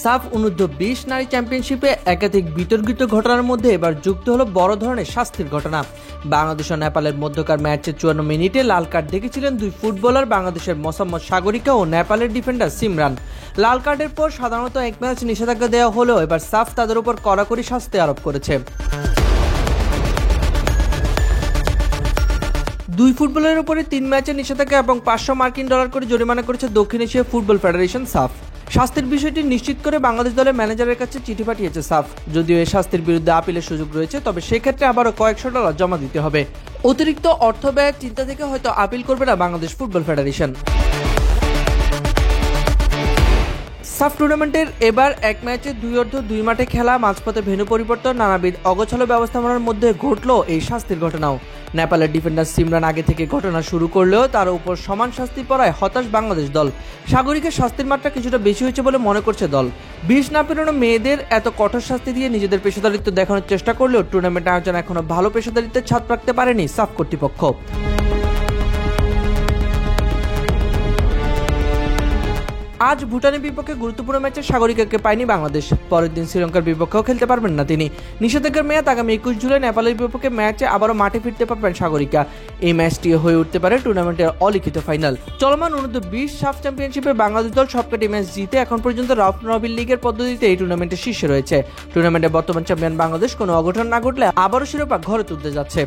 সাফ অনূর্ধ্ব-20 নারী চ্যাম্পিয়নশিপে একাধিক বিতর্কিত ঘটনার মধ্যে এবার যুক্ত হলো বড় ধরনের শাস্তির ঘটনা। বাংলাদেশ ও নেপালের মধ্যকার ম্যাচের 54 মিনিটে লাল কার্ড দেখেছিলেন দুই ফুটবলার, বাংলাদেশের মোসাম্মদ সাগরিকা ও নেপালের ডিফেন্ডার সিমরান। লাল কার্ডের পর সাধারণত এক ম্যাচ নিষেধাজ্ঞা দেওয়া হলেও এবার সাফ তাদের উপর কড়াকড়ি শাস্তি আরোপ করেছে। দুই ফুটবলের উপরে 3 ম্যাচের নিষেধাজ্ঞা এবং $500 করে জরিমানা করেছে দক্ষিণ এশিয়া ফুটবল ফেডারেশন সাফ। শাস্তির বিষয়টি নিশ্চিত করে বাংলাদেশ দলের ম্যানেজারের কাছে চিঠি পাঠিয়েছে সাফ। যদিও এই শাস্তির বিরুদ্ধে আপিলের সুযোগ রয়েছে, তবে সেক্ষেত্রে আবারও কয়েকশো ডলার জমা দিতে হবে। অতিরিক্ত অর্থ ব্যয়ের চিন্তা থেকে হয়তো আপিল করবে না বাংলাদেশ ফুটবল ফেডারেশন। সাফ টুর্নামেন্টের এবার এক ম্যাচে 2 মাঠে খেলা, মাঝপথে ভেন্যু পরিবর্তন, নানাবিধ অগোছালো ব্যবস্থাপনার মধ্যে ঘটল এই শাস্তির ঘটনাও। নেপালের ডিফেন্ডার সিমরান আগে থেকে ঘটনা শুরু করলেও তার উপর সমান শাস্তি পড়ায় হতাশ বাংলাদেশ দল। সাগরিকের শাস্তির মাত্রা কিছুটা বেশি হয়েছে বলে মনে করছে দল। 20 না পেরোনো মেয়েদের এত কঠোর শাস্তি দিয়ে নিজেদের পেশাদারিত্ব দেখানোর চেষ্টা করলেও টুর্নামেন্ট আয়োজন এখনো ভালো পেশাদারিত্বের ছাপ রাখতে পারেনি সাফ কর্তৃপক্ষ। আজ ভুটানের বিপক্ষে গুরুত্বপূর্ণ ম্যাচে সাগরিকাকে পায়নি বাংলাদেশ। পরের দিন শ্রীলঙ্কার বিপক্ষেও খেলতে পারবেন না তিনি। নিষেধাজ্ঞার মেয়াদ আগামী 21 জুলাই। নেপালের বিপক্ষে ম্যাচে আবারও মাঠে ফিরতে পারবেন সাগরিকা। এই ম্যাচটি হয়ে উঠতে পারে টুর্নামেন্টের অলিখিত ফাইনাল। চলমান অনূর্ধ্ব-20 সাফ চ্যাম্পিয়নশিপে বাংলাদেশ দল সবকটি ম্যাচ জিতে এখন পর্যন্ত রাউন্ড রবিন লিগের পদ্ধতিতে এই টুর্নামেন্টের শীর্ষে রয়েছে। টুর্নামেন্টের বর্তমান চ্যাম্পিয়ন বাংলাদেশ কোনো অঘটন না ঘটলে আবারও শিরোপা ঘরে তুলতে যাচ্ছে।